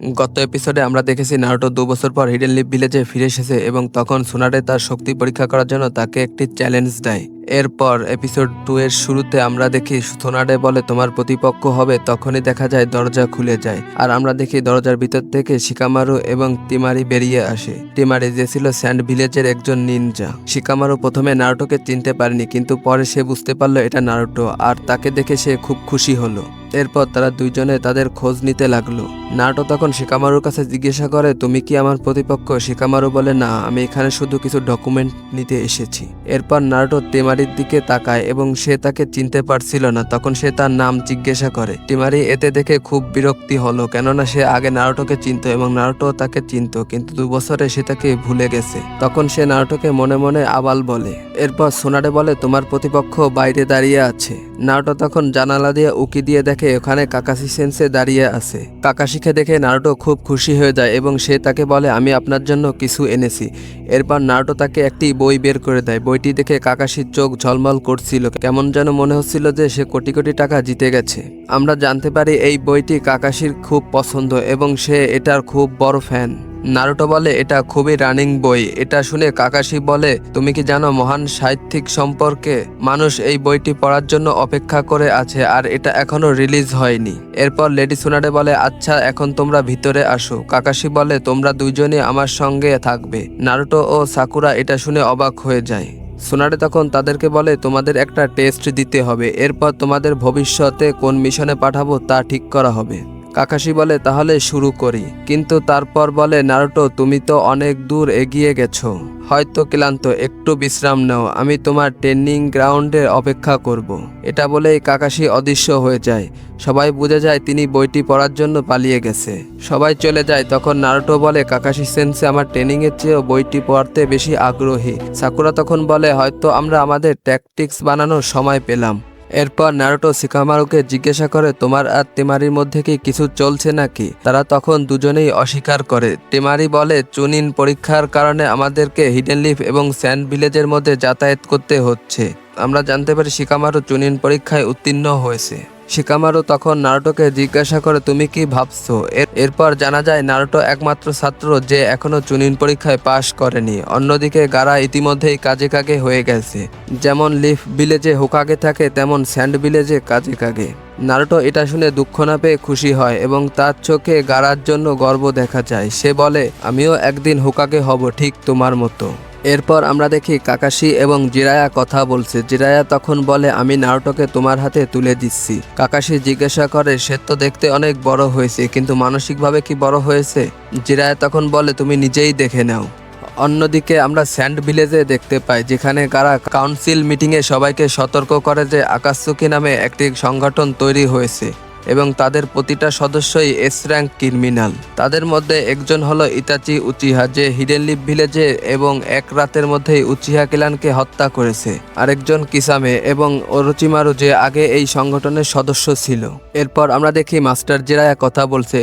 গত এপিসোডে আমরা দেখেছি নারুটো ২ বছর পর হিডেন লিফ ভিলেজে ফিরে এসেছে এবং তখন সুনাডে তার শক্তি পরীক্ষা করার জন্য তাকে একটি চ্যালেঞ্জ দেয়। এরপর এপিসোড 2 এর শুরুতে আমরা দেখি সুনাডে বলে তোমার প্রতিপক্ষ হবে, তখনই দেখা যায় দরজা খুলে যায় আর আমরা দেখি দরজার ভিতর থেকে শিকামারু এবং তিমারি বেরিয়ে আসে। তিমারি যে ছিল স্যান্ড ভিলেজের একজন নিনজা। শিকামারু প্রথমে নারুটোকে চিনতে পারেনি, কিন্তু পরে সে বুঝতে পারলো এটা নারুটো আর তাকে দেখে সে খুব খুশি হলো। এরপর তারা দুইজনে তাদের খোঁজ নিতে লাগলো। নারুটো তখন শিকামারুর কাছে জিজ্ঞাসা করে, তুমি কি আমার প্রতিপক্ষ? শিকামারু বলে, না, আমি এখানে শুধু কিছু ডকুমেন্ট নিতে এসেছি। এরপর নারুটো তিমারির দিকে তাকায় এবং সে তাকে চিনতে পারছিল না। তখন সে তার নাম জিজ্ঞাসা করে। তিমারি এতে দেখে খুব বিরক্তি হলো, কেননা সে আগে নারুটোকে চিনতো এবং নারুটো তাকে চিনতো, কিন্তু 2 বছরে সে তাকে ভুলে গেছে। তখন সে নারুটোকে মনে মনে আবাল বলে। এরপর সুনাডে বলে, তোমার প্রতিপক্ষ বাইরে দাঁড়িয়ে আছে। নারুটো তখন জানালা দিয়ে উকি দিয়ে দেখে ওখানে কাকাশি সেন্সে দাঁড়িয়ে আছে। কাকাশিকে দেখে নারুটো খুব খুশি হয়ে যায় এবং সে তাকে বলে, আমি আপনার জন্য কিছু এনেছি। এরপর নারুটো তাকে একটি বই বের করে দেয়। বইটি দেখে কাকাশির চোখ ঝলমল করছিল, কেমন যেন মনে হচ্ছিল যে সে কোটি কোটি টাকা জিতে গেছে। আমরা জানতে পারি এই বইটি কাকাশির খুব পছন্দ এবং সে এটার খুব বড় ফ্যান। নারুটো বলে, এটা খুবই রানিং বই। এটা শুনে কাকাশি বলে, তুমি কি জানো মহান সাহিত্যিক সম্পর্কে? মানুষ এই বইটি পড়ার জন্য অপেক্ষা করে আছে আর এটা এখনো রিলিজ হয়নি। এরপর লেডি সুনাডে বলে, আচ্ছা এখন তোমরা ভিতরে আসো। কাকাশি বলে, তোমরা দুইজনই আমার সঙ্গে থাকবে। নারুটো ও সাকুরা এটা শুনে অবাক হয়ে যায়। সুনাডে তখন তাদেরকে বলে, তোমাদের একটা টেস্ট দিতে হবে, এরপর তোমাদের ভবিষ্যতে কোন মিশনে পাঠাবো তা ঠিক করা হবে। কাকাশি বলে, তাহলে শুরু করি। কিন্তু তারপর বলে, নারুটো তুমি তো অনেক দূর এগিয়ে গেছো, হয়তো ক্লান্ত, একটু বিশ্রাম নাও, আমি তোমার ট্রেনিং গ্রাউন্ডে অপেক্ষা করব। এটা বলেই কাকাশি অদৃশ্য হয়ে যায়। সবাই বুঝে যায় তিনি বইটি পড়ার জন্য পালিয়ে গেছে। সবাই চলে যায়। তখন নারুটো বলে, কাকাশি সেন্সে আমার ট্রেনিংয়ের চেয়েও বইটি পড়তে বেশি আগ্রহী। সাকুরা তখন বলে, হয়তো আমরা আমাদের ট্যাকটিক্স বানানোর সময় পেলাম। এরপর নারুটো শিকামারুকে জিজ্ঞাসা করে, তোমার আর তিমারির মধ্যে কি কিছু চলছে নাকি? তারা তখন দুজনেই অস্বীকার করে। তিমারি বলে, চুনিন পরীক্ষার কারণে আমাদেরকে হিডেন লিফ এবং স্যান্ড ভিলেজের মধ্যে যাতায়াত করতে হচ্ছে। আমরা জানতে পারি শিকামারু চুনিন পরীক্ষায় উত্তীর্ণ হয়েছে। শিকামারু তখন নারুটোকে জিজ্ঞাসা করে, তুমি কি ভাবছো? এরপর জানা যায় নারুটো একমাত্র ছাত্র যে এখনো চুনিন পরীক্ষায় পাশ করেনি। অন্যদিকে গারা ইতিমধ্যেই কাজে কাগে হয়ে গেছে। যেমন লিফ ভিলেজে হোকাগে থাকে, তেমন স্যান্ড ভিলেজে কাজে কাগে। নারুটো এটা শুনে দুঃখ না পেয়ে খুশি হয় এবং তার চোখে গারার জন্য গর্ব দেখা যায়। সে বলে, আমিও একদিন হোকাগে হব ঠিক তোমার মতো। এরপর আমরা দেখি কাকাশি এবং জিরায়া কথা বলছে। জিরায়া তখন বলে, আমি নারুটোকে তোমার হাতে তুলে দিচ্ছি। কাকাশি জিজ্ঞাসা করে, সে তো দেখতে অনেক বড় হয়েছে, কিন্তু মানসিকভাবে কি বড় হয়েছে? জিরায়া তখন বলে, তুমি নিজেই দেখে নাও। অন্যদিকে আমরা স্যান্ড ভিলেজে দেখতে পাই, যেখানে গারা কাউন্সিল মিটিংয়ে সবাইকে সতর্ক করে যে আকাতসুকি নামে একটি সংগঠন তৈরি হয়েছে এবং তাদের প্রতিটা সদস্যই এস র্যাঙ্ক ক্রিমিনাল। তাদের মধ্যে একজন হলো ইতাচি উচিহা, যে হিডেন লিফ ভিলেজে এবং এক রাতের মধ্যেই উচিহা ক্ল্যানকে হত্যা করেছে। আরেকজন কিসামে এবং ওরোচিমারু, যে আগে এই সংগঠনের সদস্য ছিল। এরপর আমরা দেখি মাস্টার জিরায়া কথা বলছে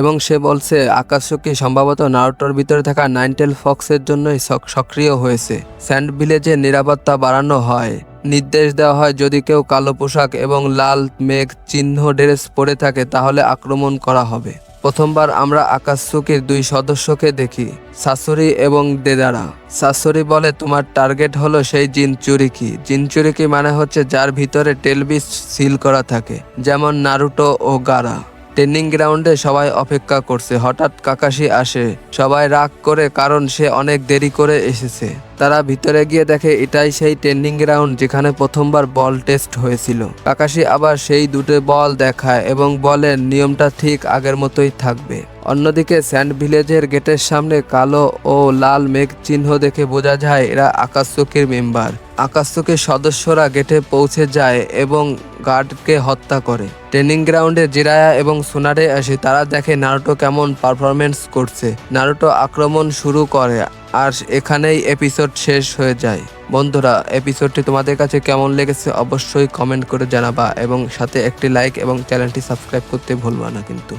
এবং সে বলছে আকাতসুকি সম্ভবত নারুটোর ভিতরে থাকা নাইনটেল ফক্সের জন্যই সক্রিয় হয়েছে। স্যান্ড ভিলেজে নিরাপত্তা বাড়ানো হয়। নির্দেশ দেওয়া হয় যদি কেউ কালো পোশাক এবং লাল মেঘ চিহ্ন ড্রেস পরে থাকে তাহলে আক্রমণ করা হবে। প্রথমবার আমরা আকাতসুকির 2 সদস্যকে দেখি, সাসুরি এবং দেদারা। সাসুরি বলে, তোমার টার্গেট হলো সেই জিনচুরিকি। জিনচুরিকি মানে হচ্ছে যার ভিতরে টেলবিস সিল করা থাকে, যেমন নারুটো ও গারা। ট্রেনিং গ্রাউন্ডে সবাই অপেক্ষা করছে। হঠাৎ কাকাশি আসে। সবাই রাগ করে, কারণ সে অনেক দেরি করে এসেছে। তারা ভিতরে গিয়ে দেখে এটাই সেই ট্রেনিং গ্রাউন্ড যেখানে প্রথমবার বল টেস্ট হয়েছিল। কাকাশি আবার সেই 2টো বল দেখায় এবং বলেন নিয়মটা ঠিক আগের মতোই থাকবে। অন্যদিকে স্যান্ড ভিলেজের গেটের সামনে কালো ও লাল মেঘ চিহ্ন দেখে বোঝা যায় এরা আকাতসুকির মেম্বার। আকাতসুকির সদস্যরা গেটে পৌঁছে যায় এবং গার্ডকে হত্যা করে। ট্রেনিং গ্রাউন্ডে জিরায়া এবং সুনাডে আসে। তারা দেখে নারুটো কেমন পারফরমেন্স করছে। নারুটো আক্রমণ শুরু করে আর এখানেই এপিসোড শেষ হয়ে যায়। বন্ধুরা, এপিসোডটি তোমাদের কাছে কেমন লেগেছে অবশ্যই কমেন্ট করে জানাবা এবং সাথে একটি লাইক এবং চ্যানেলটি সাবস্ক্রাইব করতে ভুলবা না কিন্তু।